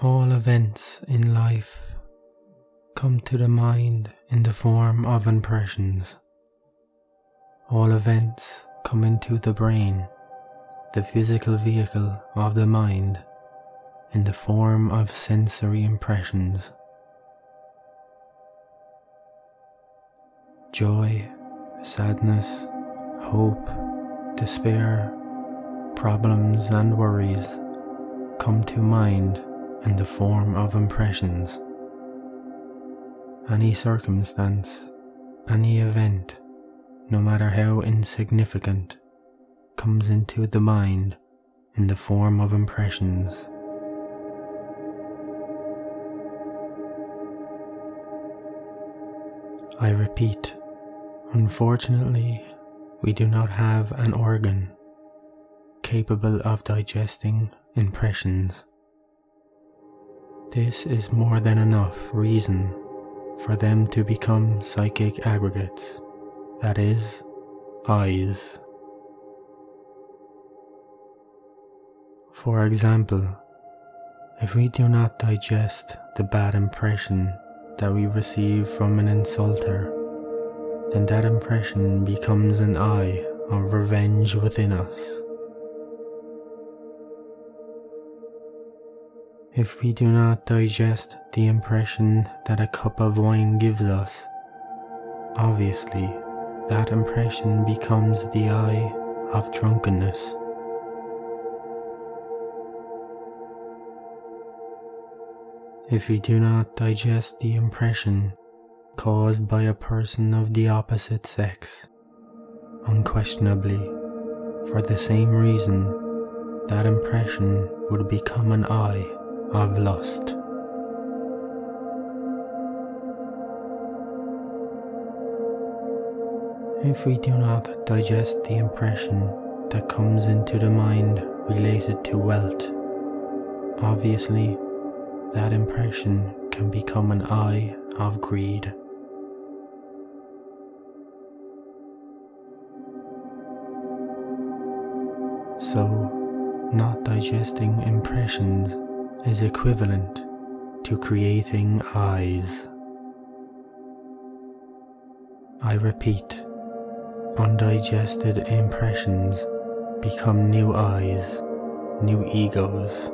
All events in life come to the mind in the form of impressions. All events come into the brain, the physical vehicle of the mind, in the form of sensory impressions. Joy, sadness, hope, despair, problems and worries come to mind in the form of impressions. Any circumstance, any event, no matter how insignificant, comes into the mind in the form of impressions. I repeat, unfortunately, we do not have an organ capable of digesting impressions. This is more than enough reason for them to become psychic aggregates, that is, eyes. For example, if we do not digest the bad impression that we receive from an insulter, then that impression becomes an eye of revenge within us. If we do not digest the impression that a cup of wine gives us, obviously that impression becomes the eye of drunkenness. If we do not digest the impression caused by a person of the opposite sex, unquestionably, for the same reason, that impression would become an eye of lust. If we do not digest the impression that comes into the mind related to wealth, obviously that impression can become an eye of greed. So, not digesting impressions is equivalent to creating eyes. I repeat, undigested impressions become new eyes, new egos.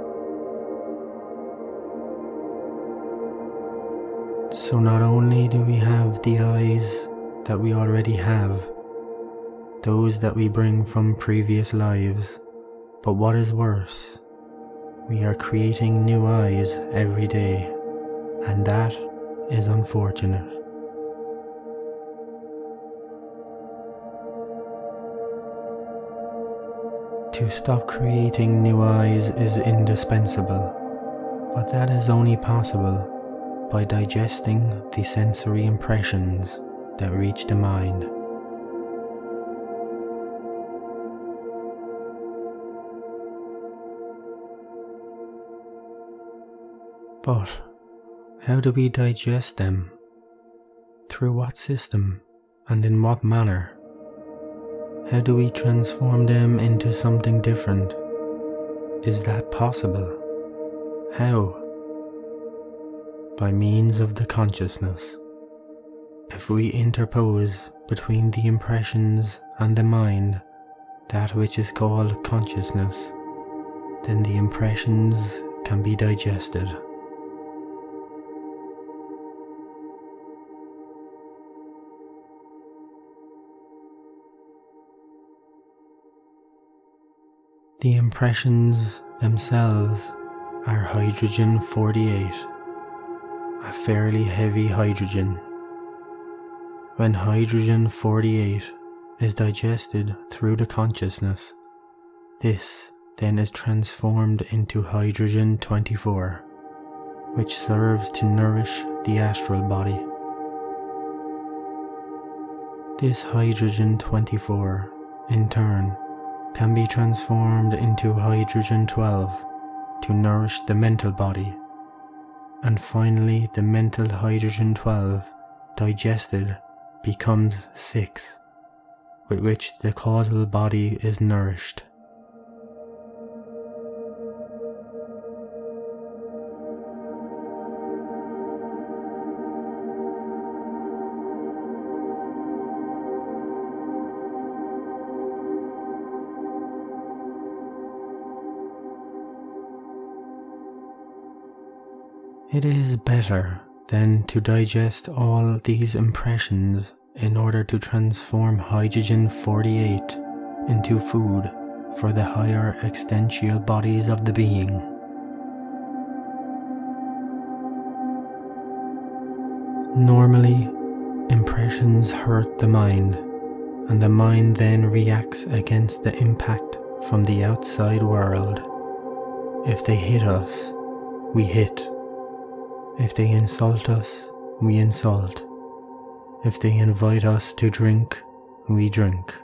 So not only do we have the eyes that we already have, those that we bring from previous lives, but what is worse, we are creating new eyes every day, and that is unfortunate. To stop creating new eyes is indispensable, but that is only possible by digesting the sensory impressions that reach the mind. But how do we digest them? Through what system and in what manner? How do we transform them into something different? Is that possible? How? By means of the consciousness. If we interpose between the impressions and the mind that which is called consciousness, then the impressions can be digested. The impressions themselves are hydrogen-48, a fairly heavy hydrogen. When hydrogen-48 is digested through the consciousness, this then is transformed into hydrogen-24, which serves to nourish the astral body. This hydrogen-24, in turn, can be transformed into hydrogen-12 to nourish the mental body, and finally the mental hydrogen-12 digested becomes 6, with which the causal body is nourished. It is better then to digest all these impressions in order to transform hydrogen-48 into food for the higher existential bodies of the being. Normally, impressions hurt the mind, and the mind then reacts against the impact from the outside world. If they hit us, we hit. If they insult us, we insult. If they invite us to drink, we drink.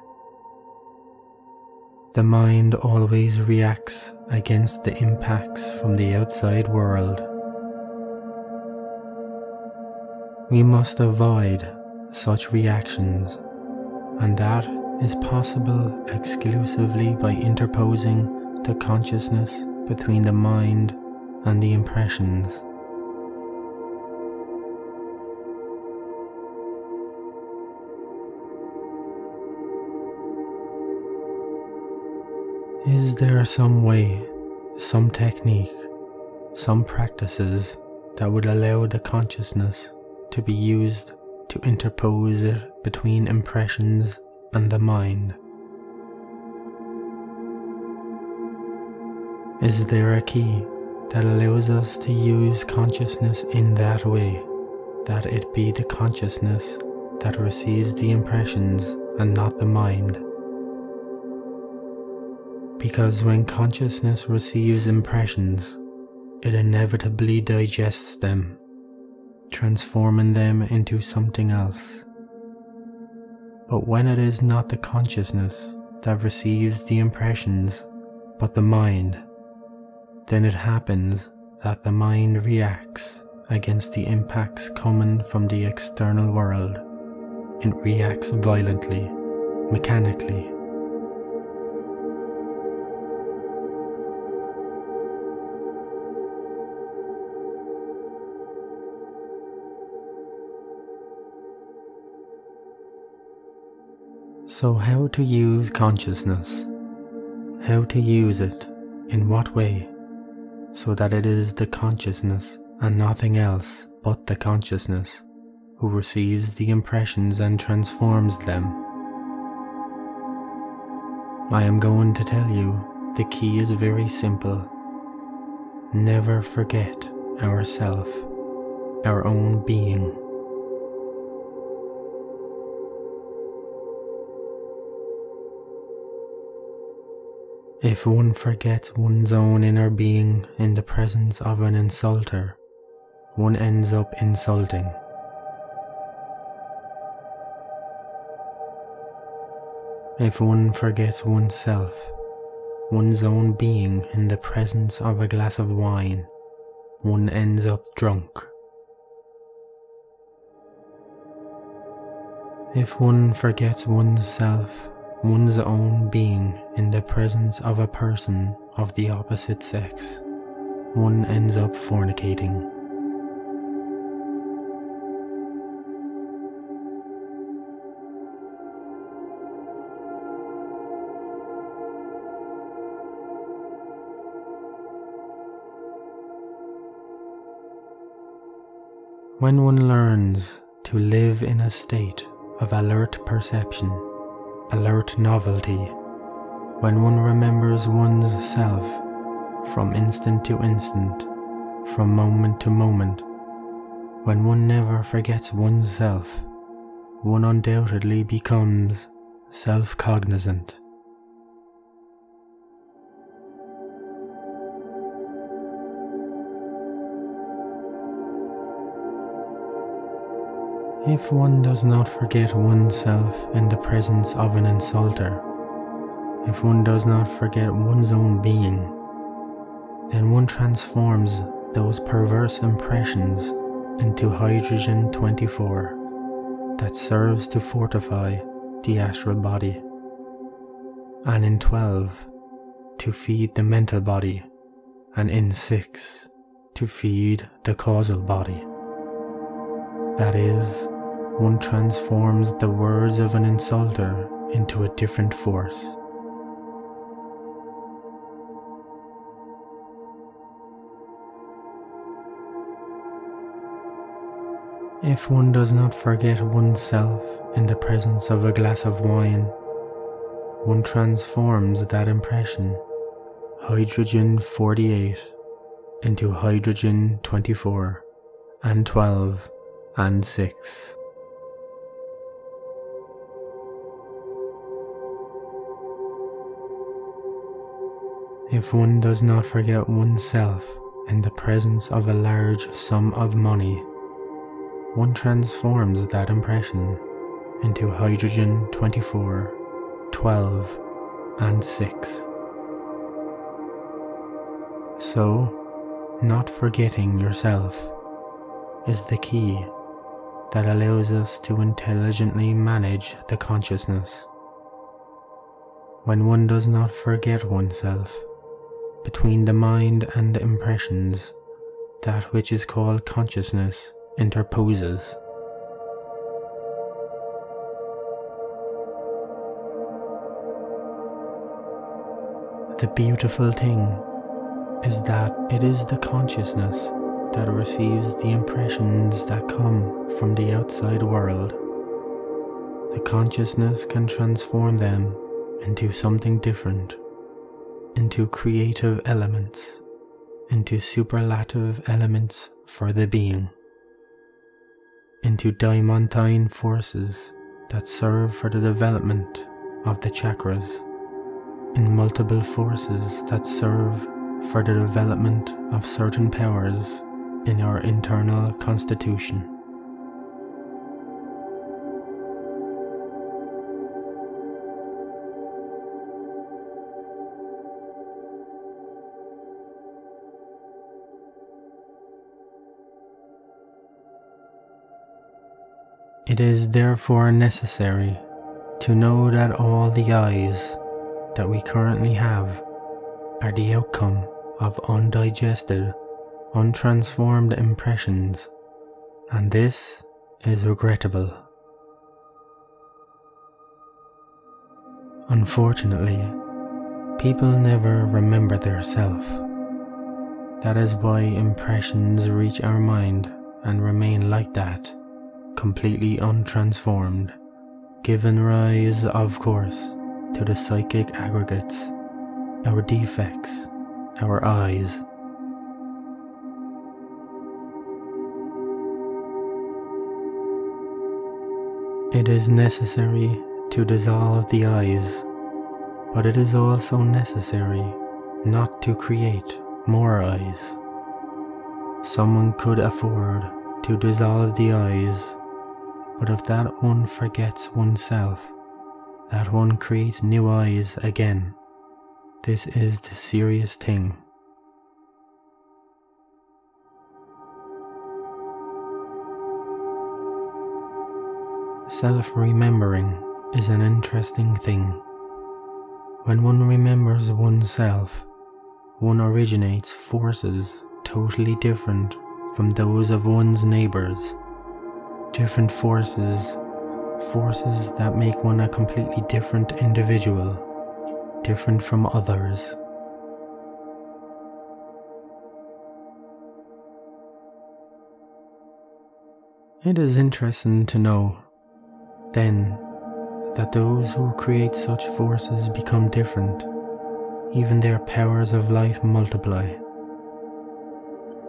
The mind always reacts against the impacts from the outside world. We must avoid such reactions, and that is possible exclusively by interposing the consciousness between the mind and the impressions. Is there some way, some technique, some practices that would allow the consciousness to be used to interpose it between impressions and the mind? Is there a key that allows us to use consciousness in that way, that it be the consciousness that receives the impressions and not the mind? Because when consciousness receives impressions, it inevitably digests them, transforming them into something else. But when it is not the consciousness that receives the impressions, but the mind, then it happens that the mind reacts against the impacts coming from the external world. It reacts violently, mechanically. So how to use consciousness? How to use it? In what way? So that it is the consciousness and nothing else but the consciousness who receives the impressions and transforms them. I am going to tell you the key is very simple. Never forget ourself, our own being. If one forgets one's own inner being in the presence of an insulter, one ends up insulting. If one forgets oneself, one's own being in the presence of a glass of wine, one ends up drunk. If one forgets oneself, one's own being in the presence of a person of the opposite sex, one ends up fornicating. When one learns to live in a state of alert perception, alert novelty, when one remembers one's self from instant to instant, from moment to moment, when one never forgets one's self, one undoubtedly becomes self-cognizant. If one does not forget oneself in the presence of an insulter, if one does not forget one's own being, then one transforms those perverse impressions into hydrogen-24 that serves to fortify the astral body, and in 12 to feed the mental body, and in 6 to feed the causal body. That is, one transforms the words of an insulter into a different force. If one does not forget oneself in the presence of a glass of wine, one transforms that impression, hydrogen 48, into hydrogen 24 and 12 and 6. If one does not forget oneself in the presence of a large sum of money, one transforms that impression into hydrogen 24, 12, and 6. So, not forgetting yourself is the key that allows us to intelligently manage the consciousness. When one does not forget oneself, between the mind and the impressions, that which is called consciousness interposes. The beautiful thing is that it is the consciousness that receives the impressions that come from the outside world. The consciousness can transform them into something different, into creative elements, into superlative elements for the being, into diamantine forces that serve for the development of the chakras, in multiple forces that serve for the development of certain powers in our internal constitution. It is therefore necessary to know that all the eyes that we currently have are the outcome of undigested, untransformed impressions, and this is regrettable. Unfortunately, people never remember their self. That is why impressions reach our mind and remain like that, completely untransformed, giving rise, of course, to the psychic aggregates, our defects, our eyes. It is necessary to dissolve the eyes, but it is also necessary not to create more eyes. Someone could afford to dissolve the eyes, but if that one forgets oneself, that one creates new eyes again. This is the serious thing. Self-remembering is an interesting thing. When one remembers oneself, one originates forces totally different from those of one's neighbors. Different forces that make one a completely different individual, different from others. It is interesting to know, then, that those who create such forces become different. Even their powers of life multiply.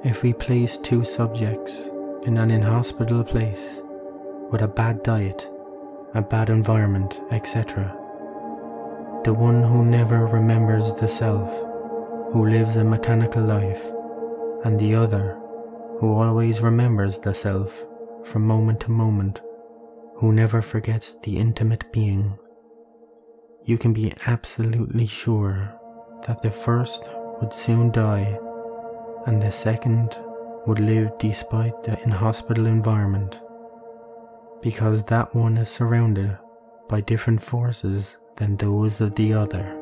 If we place two subjects in an inhospitable place with a bad diet, a bad environment, etc., the one who never remembers the self, who lives a mechanical life, and the other who always remembers the self from moment to moment, who never forgets the intimate being, you can be absolutely sure that the first would soon die and the second would live despite the inhospitable environment, because that one is surrounded by different forces than those of the other.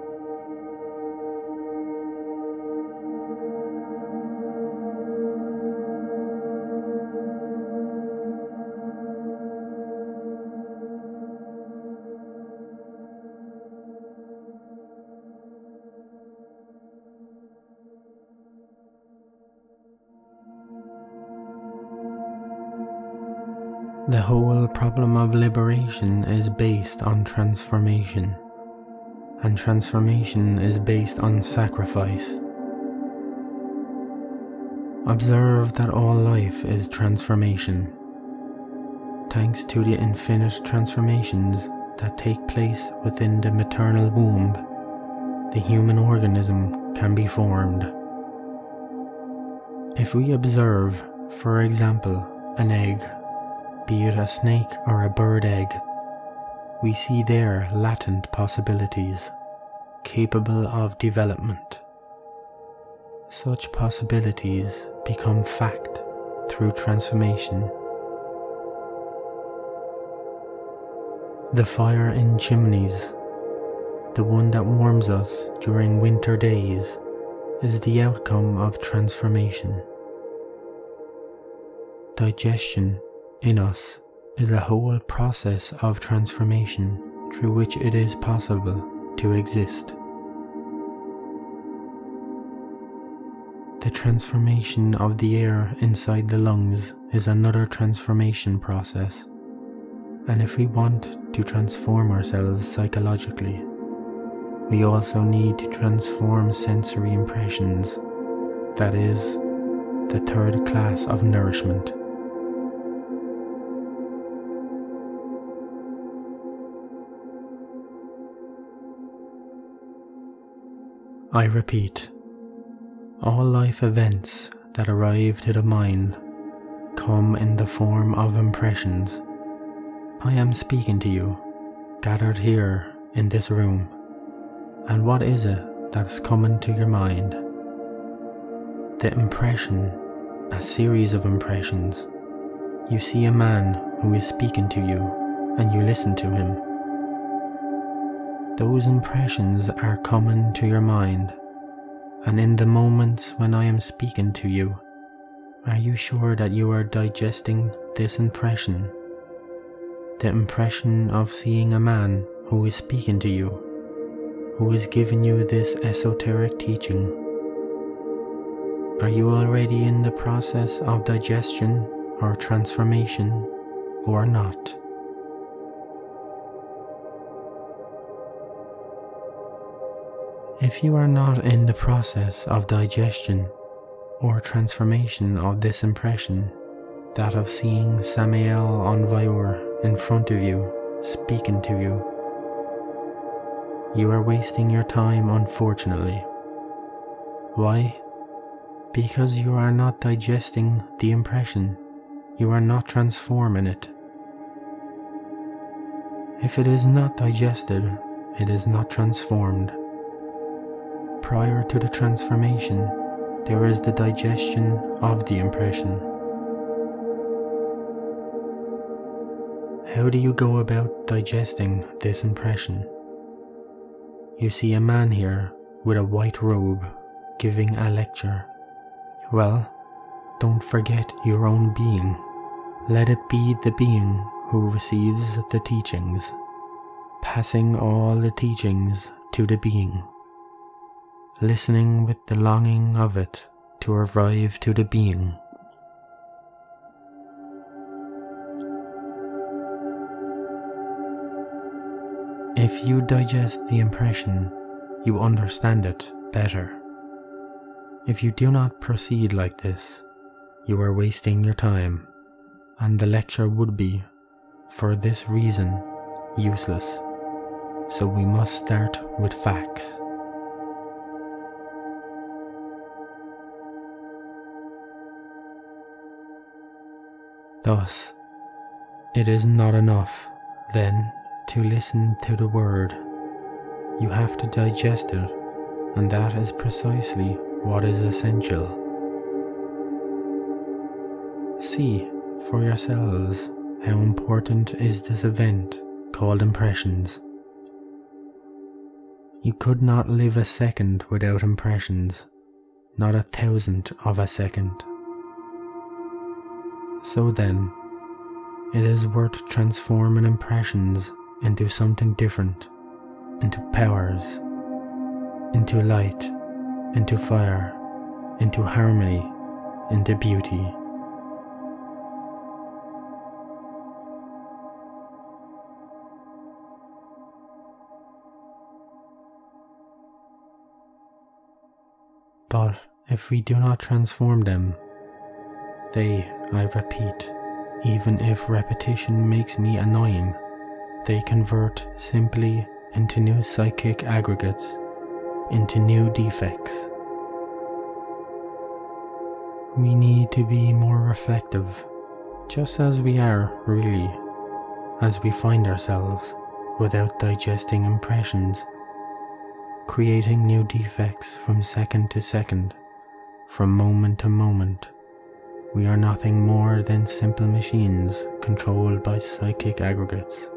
The whole problem of liberation is based on transformation, and transformation is based on sacrifice. Observe that all life is transformation. Thanks to the infinite transformations that take place within the maternal womb, the human organism can be formed. If we observe, for example, an egg, be it a snake or a bird egg, we see there latent possibilities, capable of development. Such possibilities become fact through transformation. The fire in chimneys, the one that warms us during winter days, is the outcome of transformation. Digestion in us is a whole process of transformation through which it is possible to exist. The transformation of the air inside the lungs is another transformation process, and if we want to transform ourselves psychologically, we also need to transform sensory impressions, that is, the third class of nourishment. I repeat, all life events that arrive to the mind come in the form of impressions. I am speaking to you, gathered here in this room, and what is it that's coming to your mind? The impression, a series of impressions. You see a man who is speaking to you, and you listen to him. Those impressions are coming to your mind, and in the moments when I am speaking to you, are you sure that you are digesting this impression? The impression of seeing a man who is speaking to you, who is giving you this esoteric teaching. Are you already in the process of digestion or transformation, or not? If you are not in the process of digestion or transformation of this impression, that of seeing Samael Aun Weor in front of you, speaking to you, you are wasting your time, unfortunately. Why? Because you are not digesting the impression. You are not transforming it. If it is not digested, it is not transformed. Prior to the transformation, there is the digestion of the impression. How do you go about digesting this impression? You see a man here with a white robe giving a lecture. Well, don't forget your own being. Let it be the being who receives the teachings, passing all the teachings to the being, listening with the longing of it to arrive to the being. If you digest the impression, you understand it better. If you do not proceed like this, you are wasting your time, and the lecture would be, for this reason, useless. So we must start with facts. Thus, it is not enough, then, to listen to the word. You have to digest it, and that is precisely what is essential. See for yourselves how important is this event called impressions. You could not live a second without impressions, not 1,000th of a second. So then, it is worth transforming impressions into something different, into powers, into light, into fire, into harmony, into beauty. But if we do not transform them, they, I repeat, even if repetition makes me annoying, they convert simply into new psychic aggregates, into new defects. We need to be more reflective, just as we are really, as we find ourselves without digesting impressions, creating new defects from second to second, from moment to moment. We are nothing more than simple machines controlled by psychic aggregates.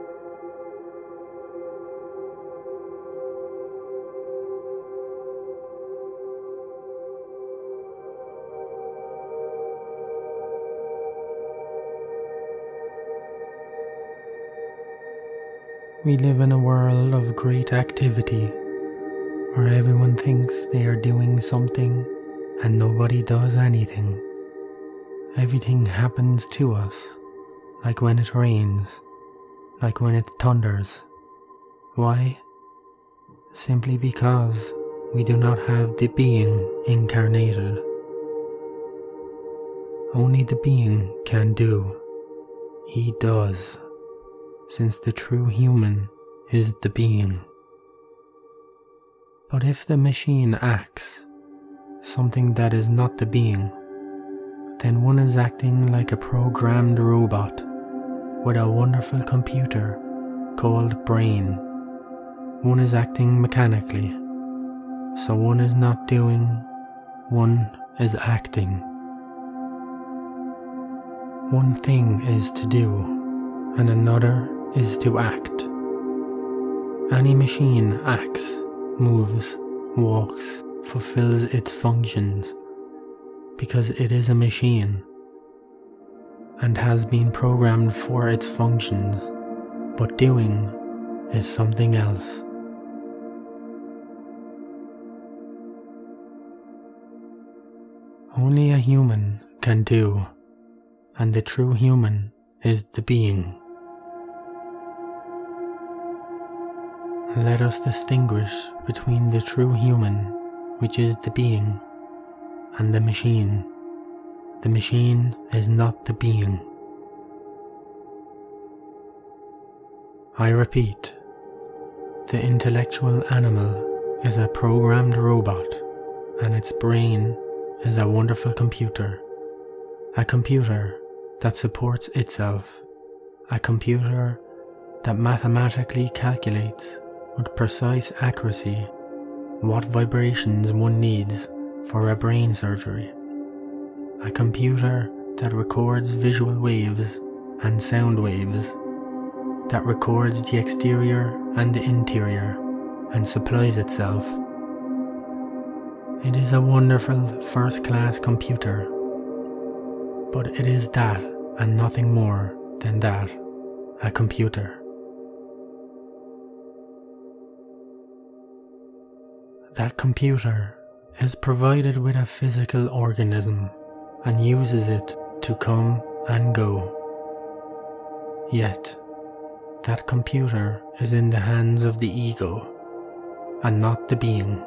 We live in a world of great activity, where everyone thinks they are doing something and nobody does anything. Everything happens to us, like when it rains, like when it thunders. Why? Simply because we do not have the being incarnated. Only the being can do. He does, since the true human is the being. But if the machine acts, something that is not the being, then one is acting like a programmed robot with a wonderful computer called brain. One is acting mechanically, so one is not doing, one is acting. One thing is to do, and another is to act. Any machine acts, moves, walks, fulfills its functions, because it is a machine, and has been programmed for its functions, but doing is something else. Only a human can do, and the true human is the being. Let us distinguish between the true human, which is the being, and the machine. The machine is not the being. I repeat, the intellectual animal is a programmed robot, and its brain is a wonderful computer. A computer that supports itself. A computer that mathematically calculates with precise accuracy what vibrations one needs for a brain surgery. A computer that records visual waves and sound waves, that records the exterior and the interior and supplies itself. It is a wonderful first-class computer, but it is that and nothing more than that, a computer. That computer is provided with a physical organism and uses it to come and go. Yet, that computer is in the hands of the ego and not the being,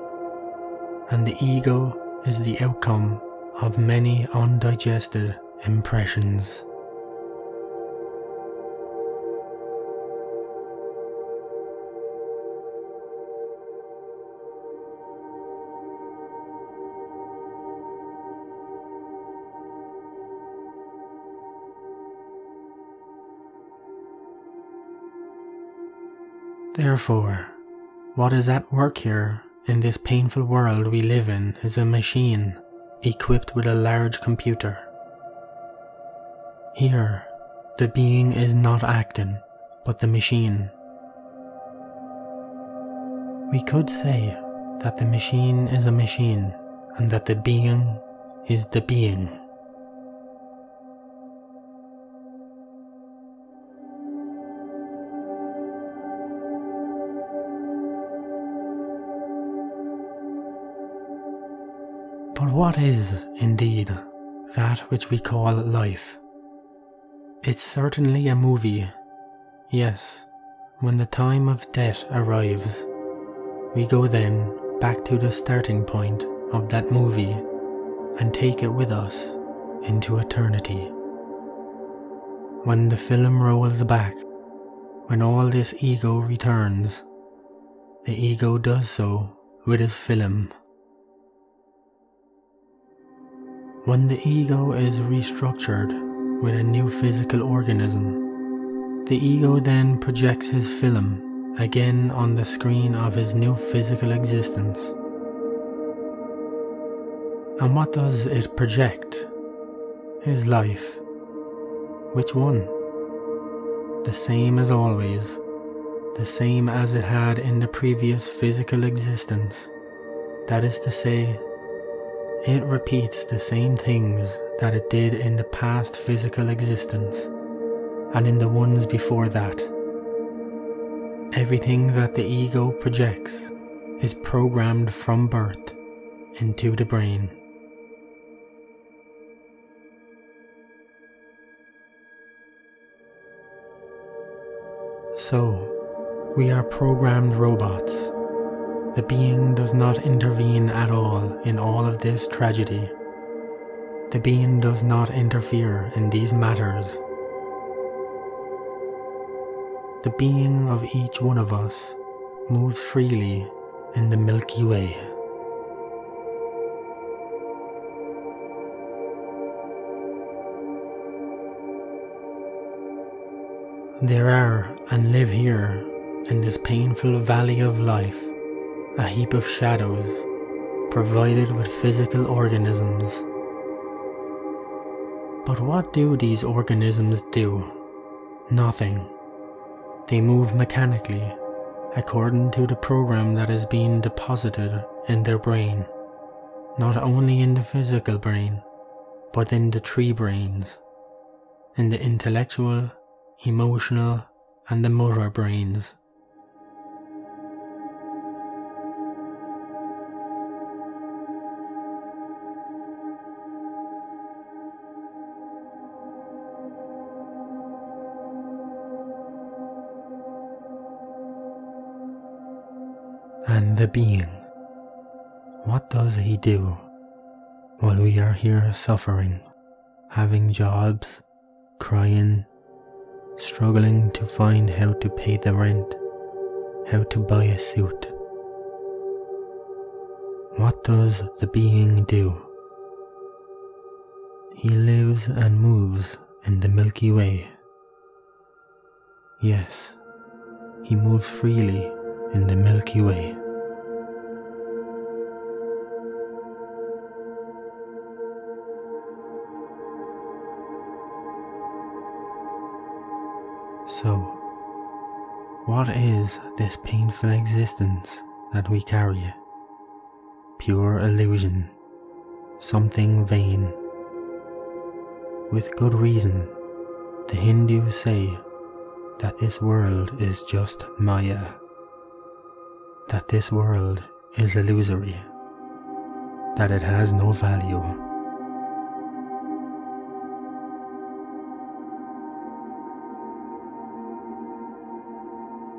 and the ego is the outcome of many undigested impressions. Therefore, what is at work here in this painful world we live in is a machine equipped with a large computer. Here, the being is not acting, but the machine. We could say that the machine is a machine and that the being is the being. But what is, indeed, that which we call life? It's certainly a movie. Yes, when the time of death arrives, we go then back to the starting point of that movie and take it with us into eternity. When the film rolls back, when all this ego returns, the ego does so with his film. When the ego is restructured with a new physical organism, the ego then projects his film again on the screen of his new physical existence. And what does it project? His life. Which one? The same as always, the same as it had in the previous physical existence. That is to say, it repeats the same things that it did in the past physical existence and in the ones before that. Everything that the ego projects is programmed from birth into the brain. So, we are programmed robots. The being does not intervene at all in all of this tragedy. The being does not interfere in these matters. The being of each one of us moves freely in the Milky Way. There are and live here in this painful valley of life a heap of shadows provided with physical organisms. But what do these organisms do? Nothing. They move mechanically according to the program that is being deposited in their brain, not only in the physical brain, but in the three brains, in the intellectual, emotional, and the motor brains. And the being, what does he do while we are here suffering, having jobs, crying, struggling to find how to pay the rent, how to buy a suit? What does the being do? He lives and moves in the Milky Way. Yes, he moves freely in the Milky Way. So, what is this painful existence that we carry? Pure illusion, something vain. With good reason, the Hindus say that this world is just Maya, that this world is illusory, that it has no value.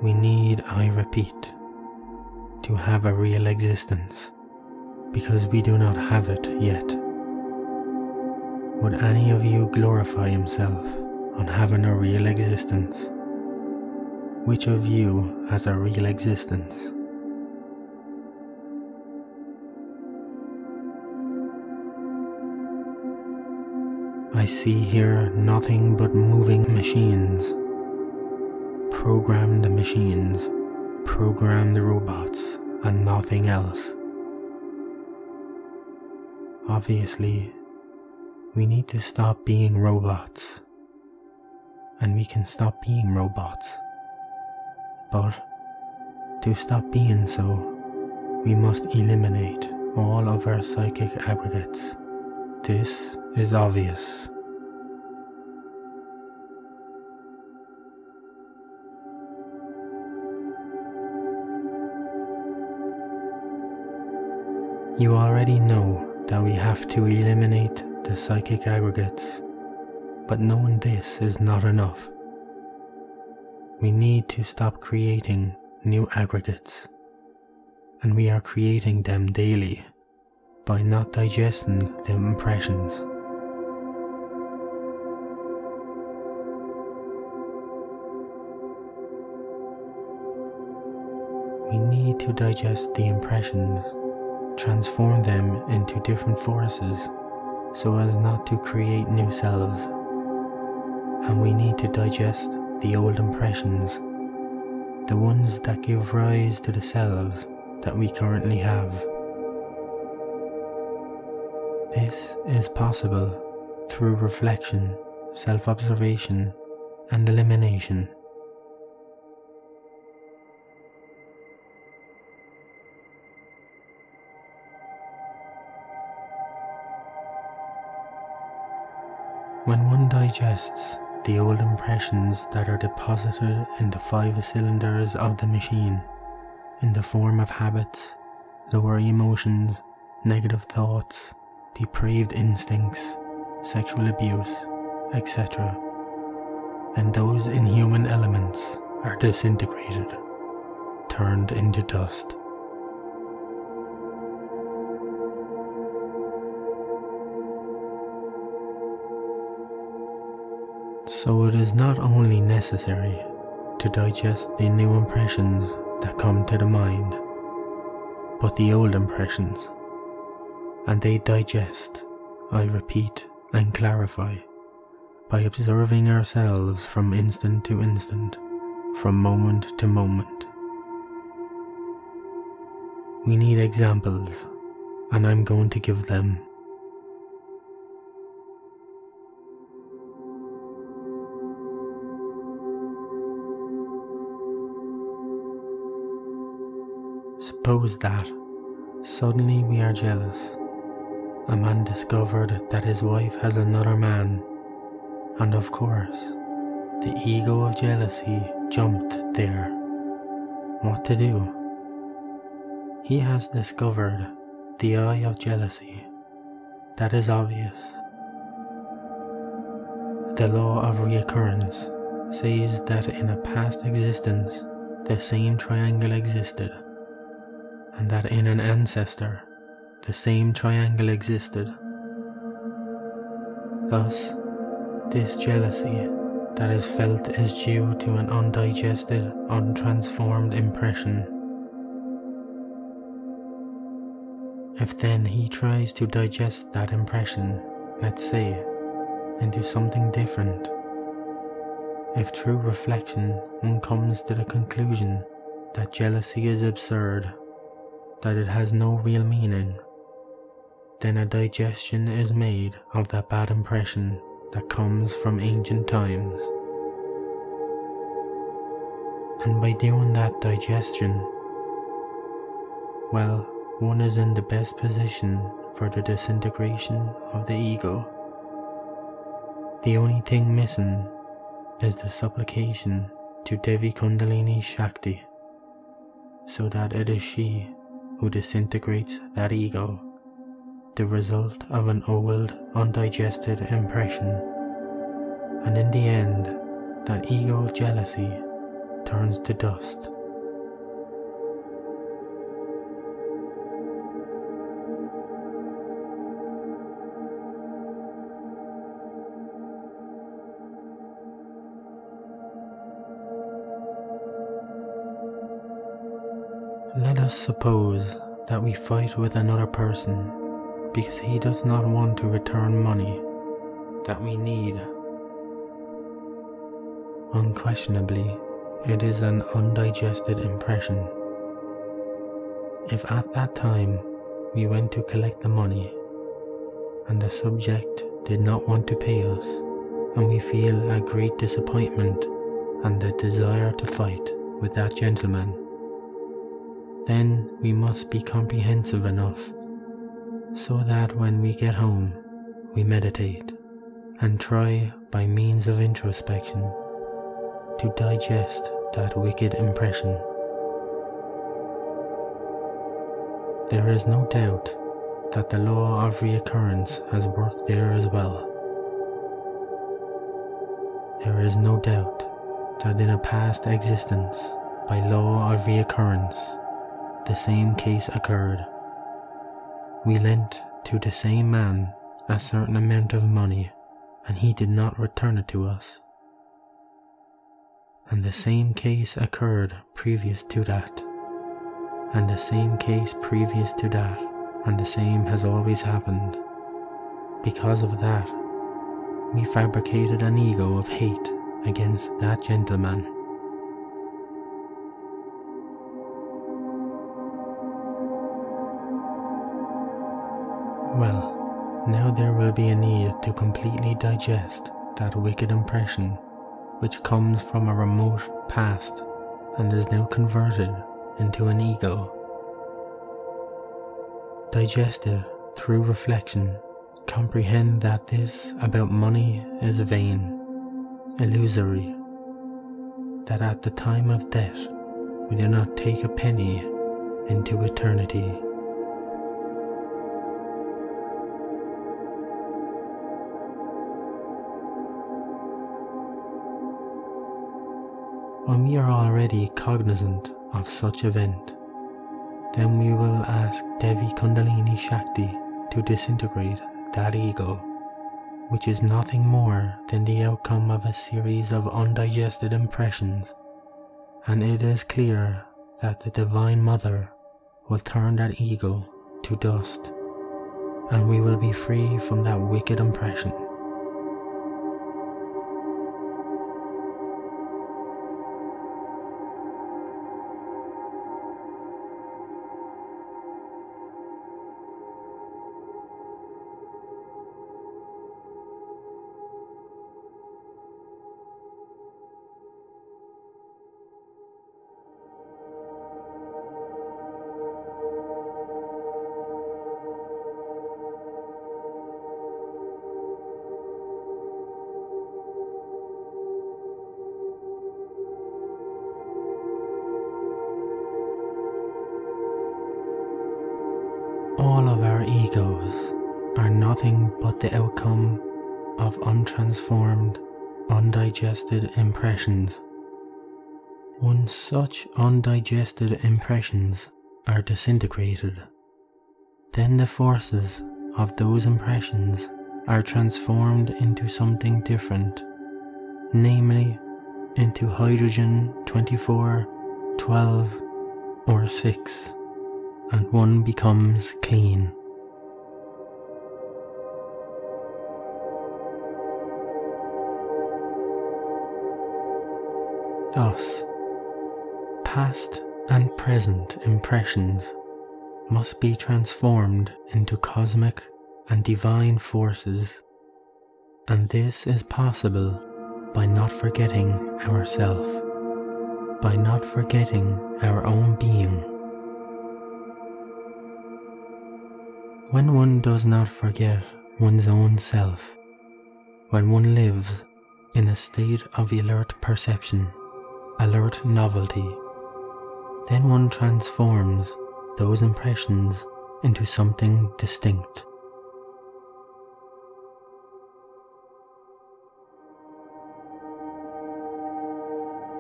We need, I repeat, to have a real existence, because we do not have it yet. Would any of you glorify himself on having a real existence? Which of you has a real existence? I see here nothing but moving machines. Programmed machines, programmed robots, and nothing else. Obviously, we need to stop being robots, and we can stop being robots. But to stop being so, we must eliminate all of our psychic aggregates. This is obvious. You already know that we have to eliminate the psychic aggregates, but knowing this is not enough. We need to stop creating new aggregates, and we are creating them daily, by not digesting the impressions. We need to digest the impressions, transform them into different forces so as not to create new selves. And we need to digest the old impressions, the ones that give rise to the selves that we currently have. This is possible through reflection, self-observation, and elimination. When one digests the old impressions that are deposited in the 5 cylinders of the machine, in the form of habits, lower emotions, negative thoughts, depraved instincts, sexual abuse, etc., then those inhuman elements are disintegrated, turned into dust. So it is not only necessary to digest the new impressions that come to the mind, but the old impressions, and they digest, I repeat and clarify, by observing ourselves from instant to instant, from moment to moment. We need examples, and I'm going to give them. Suppose that suddenly we are jealous. A man discovered that his wife has another man, and of course, the ego of jealousy jumped there. What to do? He has discovered the eye of jealousy. That is obvious. The law of reoccurrence says that in a past existence, the same triangle existed, and that in an ancestor, the same triangle existed. Thus, this jealousy that is felt is due to an undigested, untransformed impression. If then he tries to digest that impression, let's say, into something different, if through reflection one comes to the conclusion that jealousy is absurd, that it has no real meaning, then a digestion is made of that bad impression that comes from ancient times. And by doing that digestion, well, one is in the best position for the disintegration of the ego. The only thing missing is the supplication to Devi Kundalini Shakti, so that it is she who disintegrates that ego, the result of an old, undigested impression, and in the end, that ego of jealousy turns to dust. Let us suppose that we fight with another person because he does not want to return money that we need. Unquestionably, it is an undigested impression. If at that time we went to collect the money and the subject did not want to pay us, and we feel a great disappointment and a desire to fight with that gentleman, then we must be comprehensive enough so that when we get home we meditate and try by means of introspection to digest that wicked impression. There is no doubt that the law of reoccurrence has worked there as well. There is no doubt that in a past existence, by law of reoccurrence, the same case occurred, We lent to the same man a certain amount of money, and he did not return it to us. And the same case occurred previous to that, and the same case previous to that, and the same has always happened. Because of that, we fabricated an ego of hate against that gentleman. Well, now there will be a need to completely digest that wicked impression which comes from a remote past and is now converted into an ego. Digest it through reflection. Comprehend that this about money is vain, illusory, that at the time of death we do not take a penny into eternity. When we are already cognizant of such event, then we will ask Devi Kundalini Shakti to disintegrate that ego, which is nothing more than the outcome of a series of undigested impressions, and it is clear that the Divine Mother will turn that ego to dust, and we will be free from that wicked impression. All of our egos are nothing but the outcome of untransformed, undigested impressions. Once such undigested impressions are disintegrated, then the forces of those impressions are transformed into something different, namely into hydrogen 24, 12, or 6. And one becomes clean. Thus, past and present impressions must be transformed into cosmic and divine forces, and this is possible by not forgetting ourself, by not forgetting our own being. When one does not forget one's own self, when one lives in a state of alert perception, alert novelty, then one transforms those impressions into something distinct.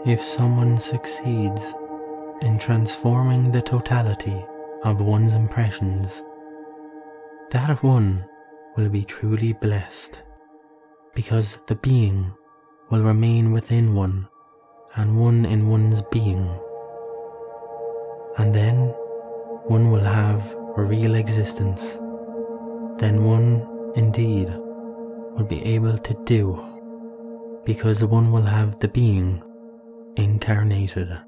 If someone succeeds in transforming the totality of one's impressions, that one will be truly blessed, because the being will remain within one and one in one's being, and then one will have a real existence. Then one indeed will be able to do, because one will have the being incarnated.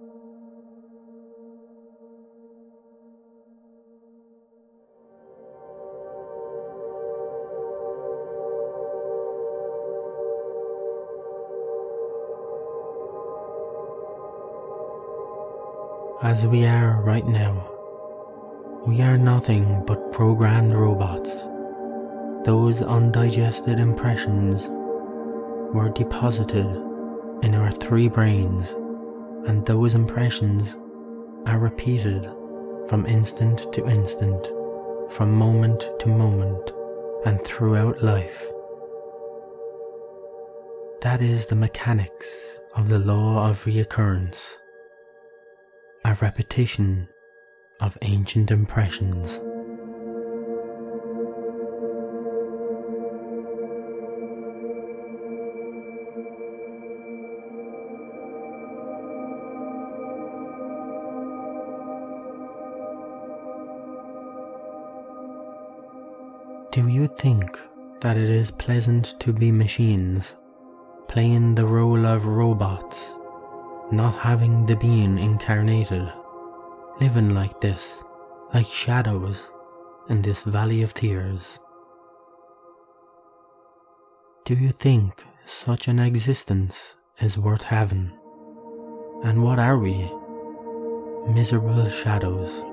As we are right now, we are nothing but programmed robots. Those undigested impressions were deposited in our 3 brains, and those impressions are repeated from instant to instant, from moment to moment, and throughout life. That is the mechanics of the law of reoccurrence, a repetition of ancient impressions. Do you think that it is pleasant to be machines, playing the role of robots, not having the being incarnated, living like this, like shadows in this valley of tears? Do you think such an existence is worth having? And what are we? Miserable shadows,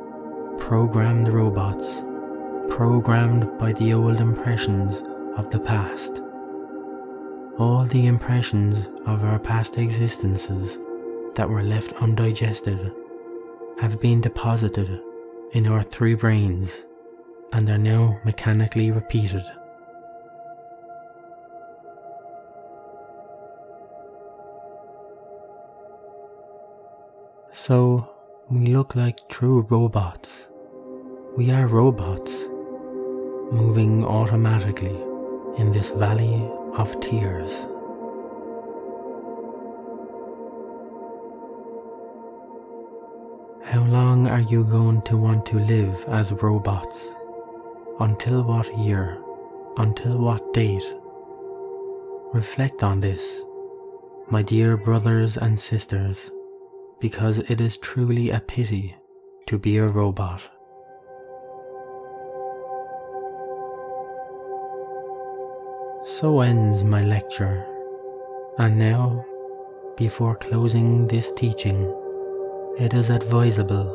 programmed robots, programmed by the old impressions of the past. All the impressions of our past existences that were left undigested have been deposited in our 3 brains and are now mechanically repeated. So we look like true robots. We are robots, moving automatically in this valley of tears. How long are you going to want to live as robots? Until what year? Until what date? Reflect on this, my dear brothers and sisters, because it is truly a pity to be a robot. So ends my lecture, and now, before closing this teaching, it is advisable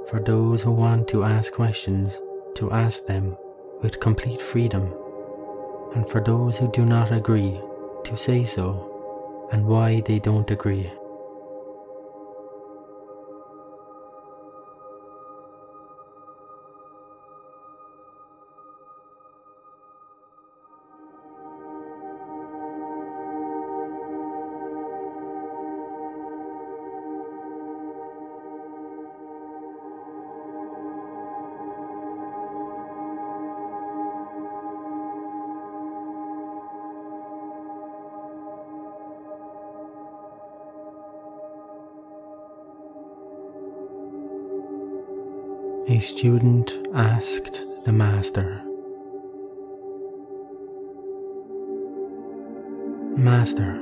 for those who want to ask questions to ask them with complete freedom, and for those who do not agree to say so and why they don't agree. A student asked the master, "Master,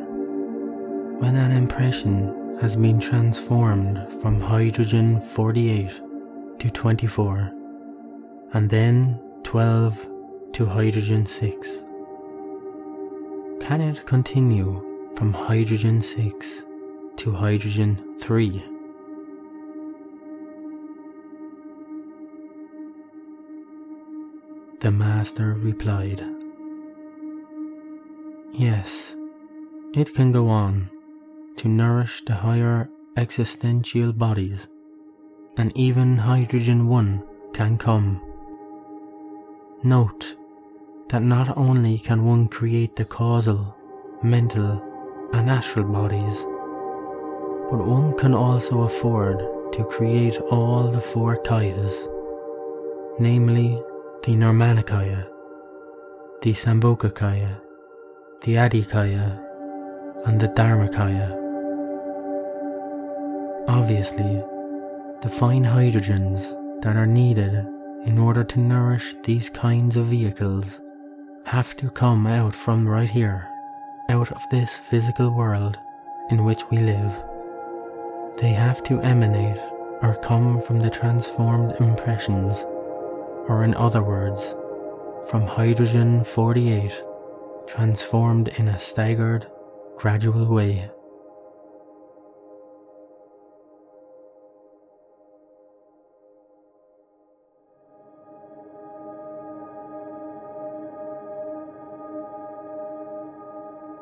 when an impression has been transformed from hydrogen 48 to 24, and then 12 to hydrogen 6, can it continue from hydrogen 6 to hydrogen 3? The master replied, "Yes, it can go on to nourish the higher existential bodies, and even hydrogen 1 can come. Note that not only can one create the causal, mental, and astral bodies, but one can also afford to create all the 4 kayas, namely the Nirmanakaya, the Sambhogakaya, the Adhikaya, and the Dharmakaya. Obviously, the fine hydrogens that are needed in order to nourish these kinds of vehicles have to come out from right here, out of this physical world in which we live. They have to emanate or come from the transformed impressions, or in other words, from hydrogen 48, transformed in a staggered, gradual way.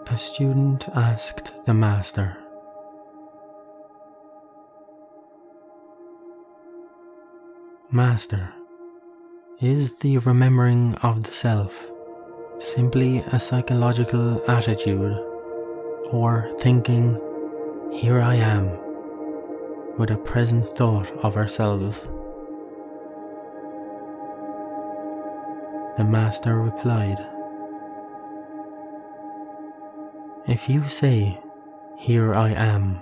A student asked the master, "Master, is the remembering of the self simply a psychological attitude, or thinking, 'Here I am,' with a present thought of ourselves?" The master replied, "If you say, 'Here I am,'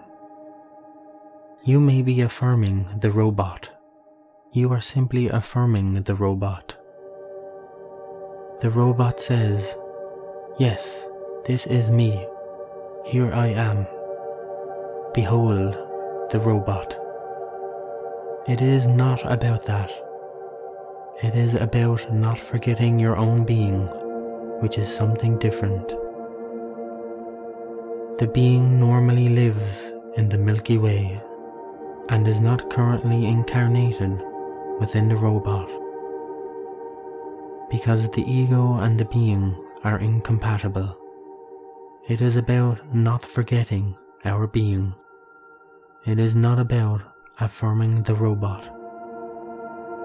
you may be affirming the robot. You are simply affirming the robot. The robot says, "Yes, this is me. Here I am." Behold the robot. It is not about that. It is about not forgetting your own being, which is something different. The being normally lives in the Milky Way and is not currently incarnated within the robot, because the ego and the being are incompatible. It is about not forgetting our being. It is not about affirming the robot,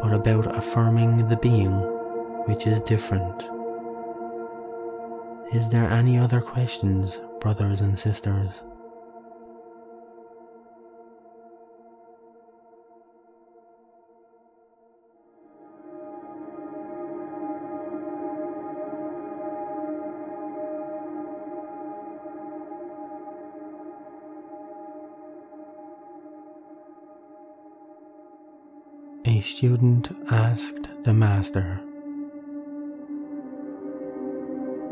but about affirming the being, which is different. Is there any other questions, brothers and sisters? A student asked the Master,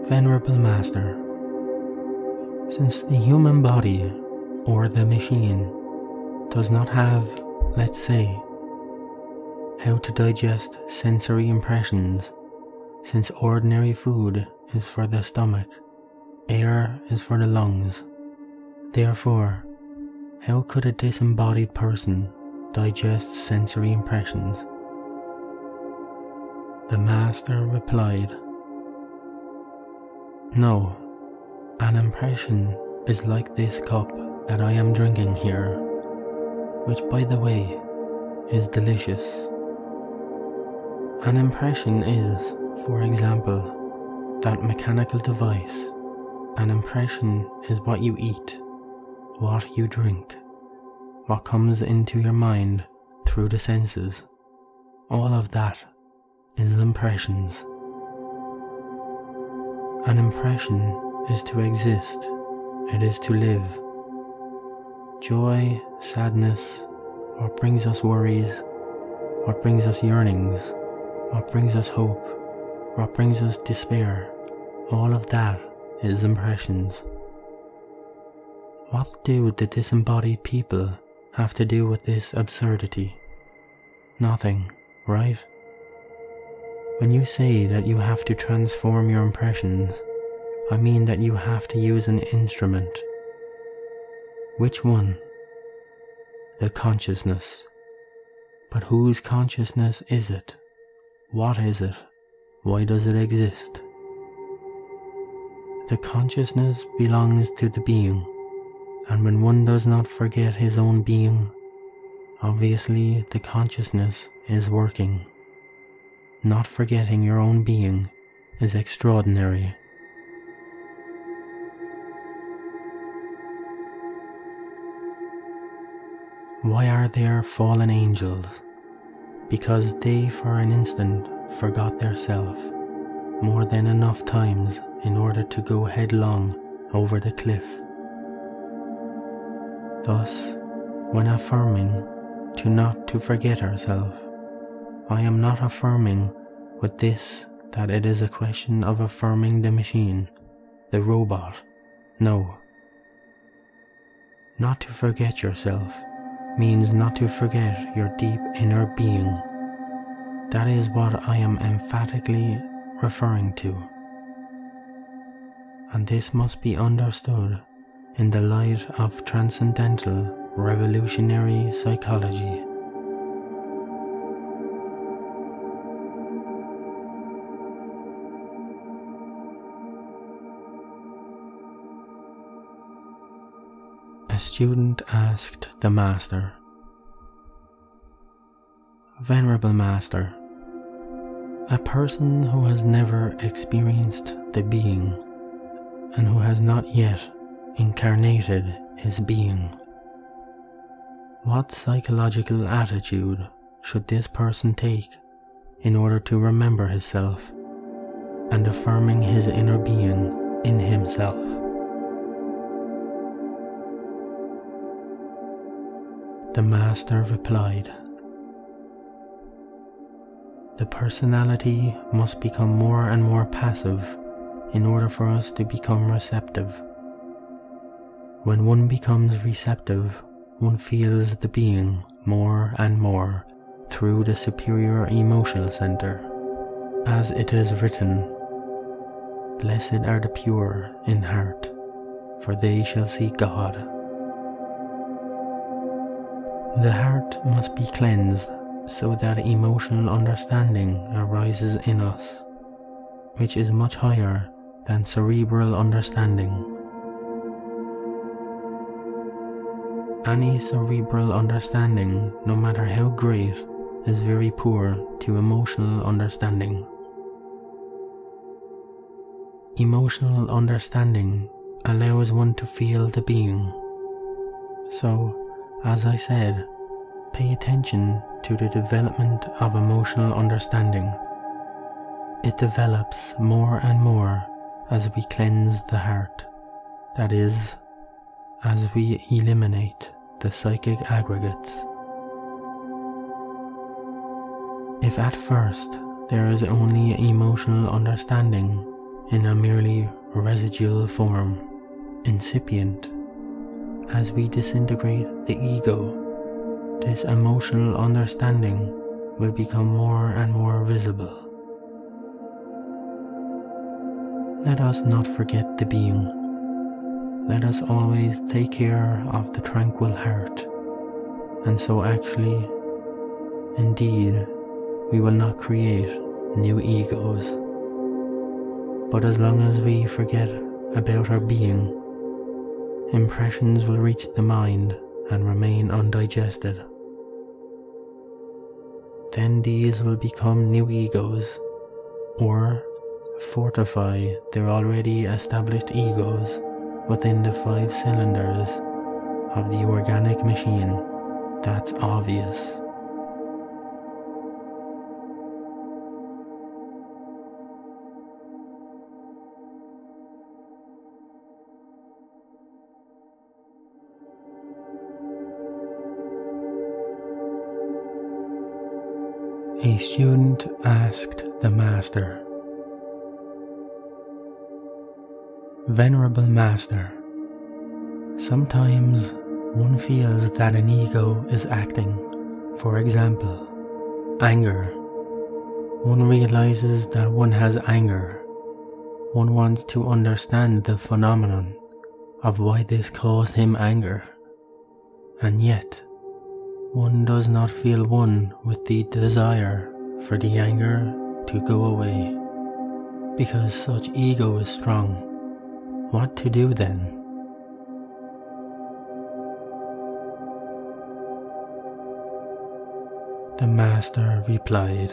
"Venerable Master, since the human body, or the machine, does not have, let's say, how to digest sensory impressions, since ordinary food is for the stomach, air is for the lungs, therefore, how could a disembodied person digest sensory impressions?" The Master replied, "No, an impression is like this cup that I am drinking here, which, by the way, is delicious. An impression is, for example, that mechanical device. An impression is what you eat, what you drink, what comes into your mind through the senses. All of that is impressions. An impression is to exist, it is to live. Joy, sadness, what brings us worries, what brings us yearnings, what brings us hope, what brings us despair, all of that is impressions. What do the disembodied people have to do with this absurdity? Nothing, right? When you say that you have to transform your impressions, I mean that you have to use an instrument. Which one? The consciousness. But whose consciousness is it? What is it? Why does it exist? The consciousness belongs to the being, and when one does not forget his own being, obviously the consciousness is working. Not forgetting your own being is extraordinary. Why are there fallen angels? Because they for an instant forgot their self more than enough times in order to go headlong over the cliff. Thus, when affirming to not to forget ourselves, I am not affirming with this that it is a question of affirming the machine, the robot. No. Not to forget yourself means not to forget your deep inner being. That is what I am emphatically referring to. And this must be understood in the light of transcendental revolutionary psychology. A student asked the Master, "Venerable Master, a person who has never experienced the being and who has not yet incarnated his being, what psychological attitude should this person take in order to remember himself and affirming his inner being in himself?" The Master replied, the personality must become more and more passive in order for us to become receptive. When one becomes receptive, one feels the being more and more through the superior emotional center. As it is written, "Blessed are the pure in heart, for they shall see God." The heart must be cleansed so that emotional understanding arises in us, which is much higher than cerebral understanding. Any cerebral understanding, no matter how great, is very poor to emotional understanding. Emotional understanding allows one to feel the being. So, as I said, pay attention to the development of emotional understanding. It develops more and more as we cleanse the heart, that is, as we eliminate the psychic aggregates. If at first there is only emotional understanding in a merely residual form, incipient, as we disintegrate the ego, this emotional understanding will become more and more visible. Let us not forget the being. Let us always take care of the tranquil heart, and so actually, indeed, we will not create new egos. But as long as we forget about our being, impressions will reach the mind and remain undigested. Then these will become new egos, or fortify their already established egos within the 5 cylinders of the organic machine. That's obvious. A student asked the master, "Venerable Master, sometimes one feels that an ego is acting. For example, anger. One realizes that one has anger. One wants to understand the phenomenon of why this caused him anger. And yet, one does not feel one with the desire for the anger to go away, because such ego is strong. What to do then?" The master replied,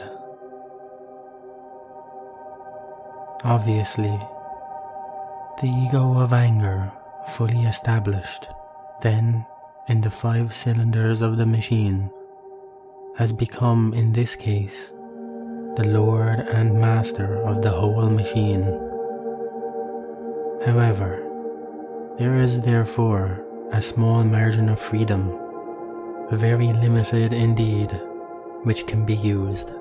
"Obviously, the ego of anger fully established, then in the 5 cylinders of the machine, has become in this case the lord and master of the whole machine. However, there is therefore a small margin of freedom, very limited indeed, which can be used.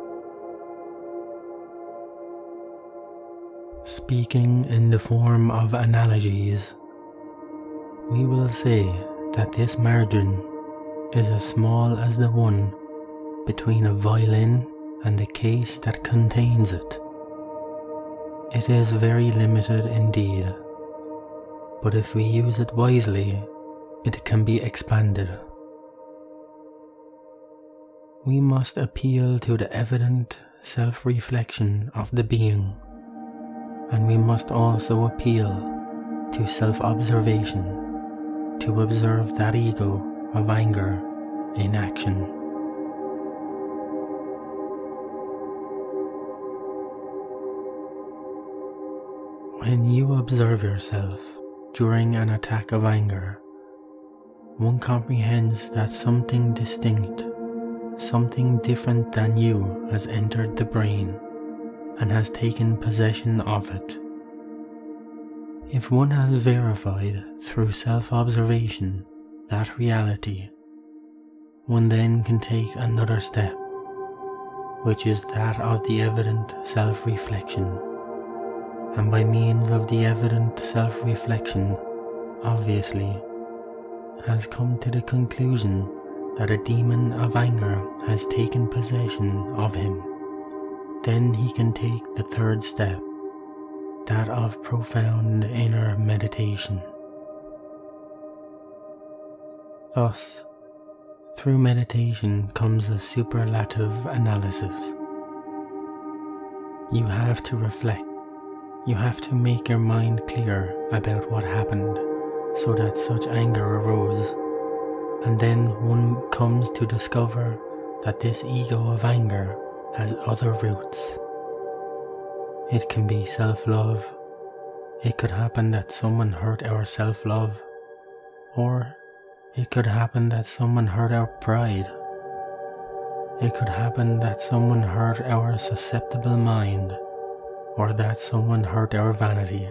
Speaking in the form of analogies, we will say that this margin is as small as the one between a violin and the case that contains it. It is very limited indeed, but if we use it wisely, it can be expanded. We must appeal to the evident self-reflection of the being, and we must also appeal to self-observation to observe that ego of anger in action. When you observe yourself during an attack of anger, one comprehends that something distinct, something different than you has entered the brain and has taken possession of it. If one has verified through self-observation that reality, one then can take another step, which is that of the evident self-reflection, and by means of the evident self-reflection, obviously, has come to the conclusion that a demon of anger has taken possession of him. Then he can take the third step, that of profound inner meditation. Thus, through meditation comes a superlative analysis. You have to reflect. You have to make your mind clear about what happened so that such anger arose, and then one comes to discover that this ego of anger has other roots. It can be self-love. It could happen that someone hurt our self-love, or it could happen that someone hurt our pride. It could happen that someone hurt our susceptible mind, or that someone hurt our vanity.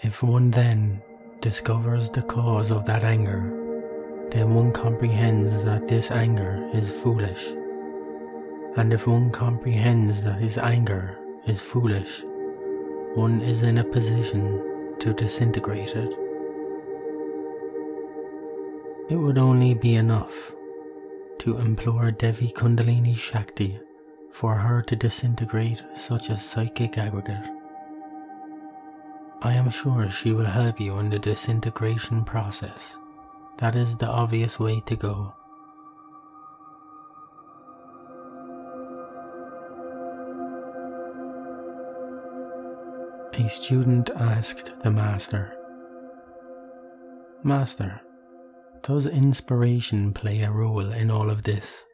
If one then discovers the cause of that anger, then one comprehends that this anger is foolish. And if one comprehends that his anger is foolish, one is in a position to disintegrate it. It would only be enough to implore Devi Kundalini Shakti for her to disintegrate such a psychic aggregate. I am sure she will help you in the disintegration process. That is the obvious way to go. A student asked the Master, "Master, does inspiration play a role in all of this?"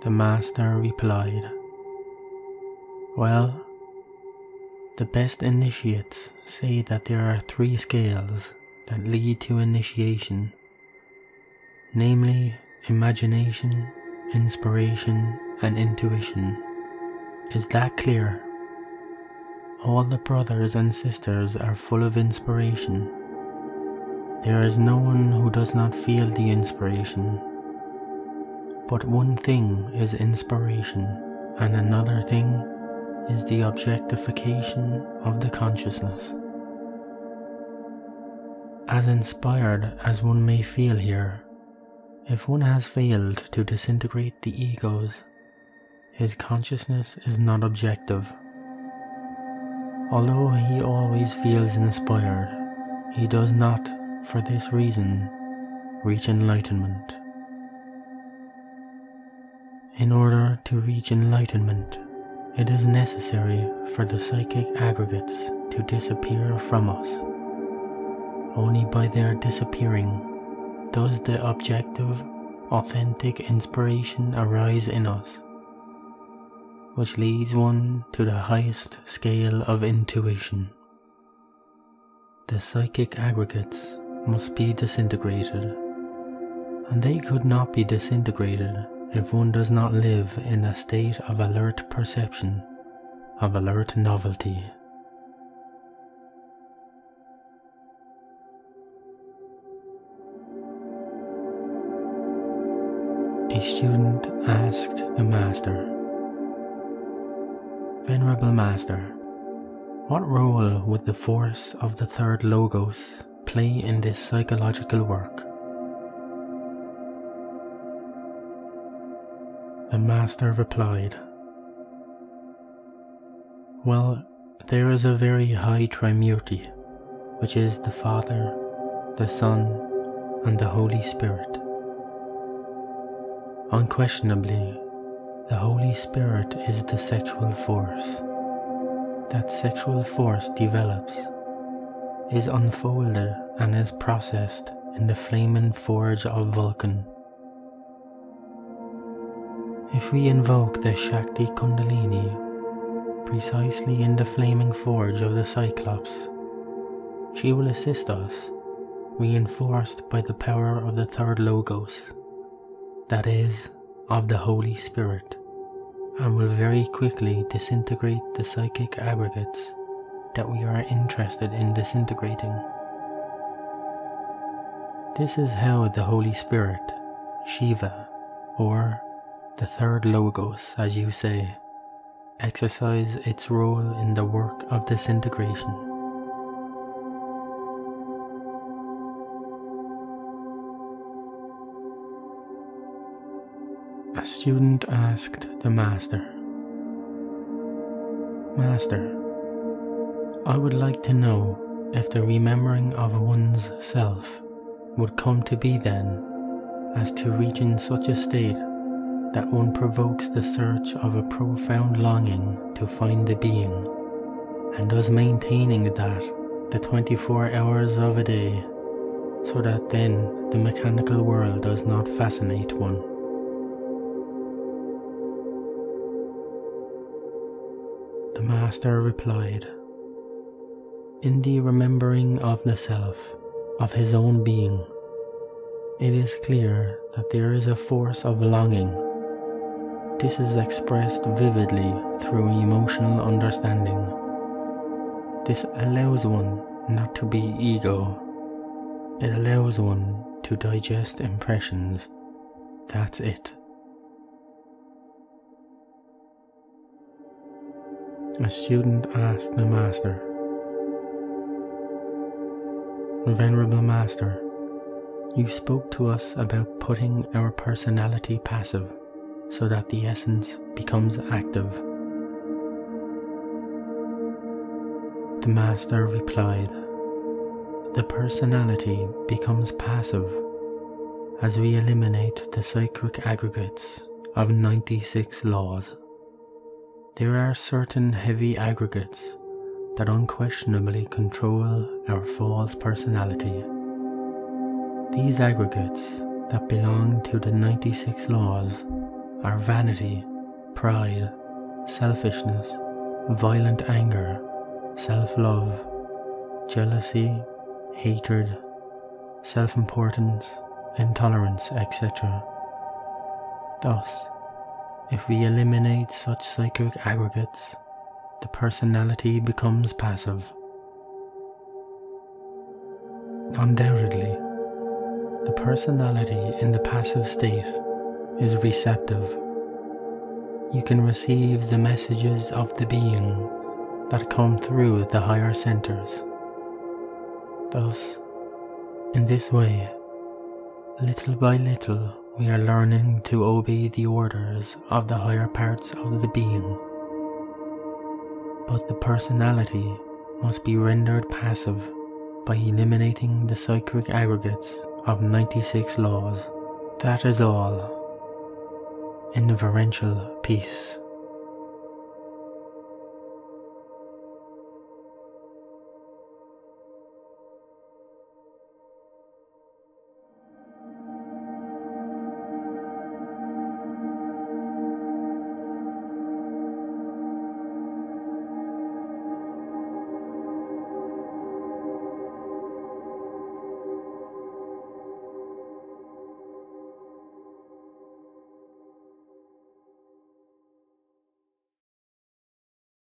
The Master replied, "Well, the best initiates say that there are 3 scales that lead to initiation, namely imagination, inspiration, and intuition. Is that clear? All the brothers and sisters are full of inspiration. There is no one who does not feel the inspiration. But one thing is inspiration, and another thing is the objectification of the consciousness. As inspired as one may feel here, if one has failed to disintegrate the egos, his consciousness is not objective. Although he always feels inspired, he does not, for this reason, reach enlightenment. In order to reach enlightenment, it is necessary for the psychic aggregates to disappear from us. Only by their disappearing does the objective, authentic inspiration arise in us, which leads one to the highest scale of intuition. The psychic aggregates must be disintegrated, and they could not be disintegrated if one does not live in a state of alert perception, of alert novelty. A student asked the Master, "Venerable Master, what role would the force of the third logos play in this psychological work?" The Master replied, "Well, there is a very high Trimurti, which is the Father, the Son, and the Holy Spirit. Unquestionably, the Holy Spirit is the sexual force. That sexual force develops, is unfolded, and is processed in the flaming forge of Vulcan. If we invoke the Shakti Kundalini precisely in the flaming forge of the Cyclops, she will assist us, reinforced by the power of the third logos, that is, of the Holy Spirit, and will very quickly disintegrate the psychic aggregates that we are interested in disintegrating. This is how the Holy Spirit, Shiva, or the third Logos as you say, exercise its role in the work of disintegration. A student asked the Master, "Master, I would like to know if the remembering of one's self would come to be then as to reach in such a state that one provokes the search of a profound longing to find the being, and thus maintaining that the 24 hours of a day, so that then the mechanical world does not fascinate one." The Master replied, "In the remembering of the self, of his own being, it is clear that there is a force of longing. This is expressed vividly through emotional understanding. This allows one not to be ego. It allows one to digest impressions. That's it." A student asked the Master, "Venerable Master, you spoke to us about putting our personality passive so that the essence becomes active." The Master replied, "The personality becomes passive as we eliminate the cyclic aggregates of 96 laws. There are certain heavy aggregates that unquestionably control our false personality. These aggregates that belong to the 96 laws are vanity, pride, selfishness, violent anger, self-love, jealousy, hatred, self-importance, intolerance, etc. Thus, if we eliminate such psychic aggregates, the personality becomes passive. Undoubtedly, the personality in the passive state is receptive. You can receive the messages of the being that come through the higher centers. Thus, in this way, little by little, we are learning to obey the orders of the higher parts of the being. But the personality must be rendered passive by eliminating the cyclic aggregates of 96 laws. That is all. Inferential peace.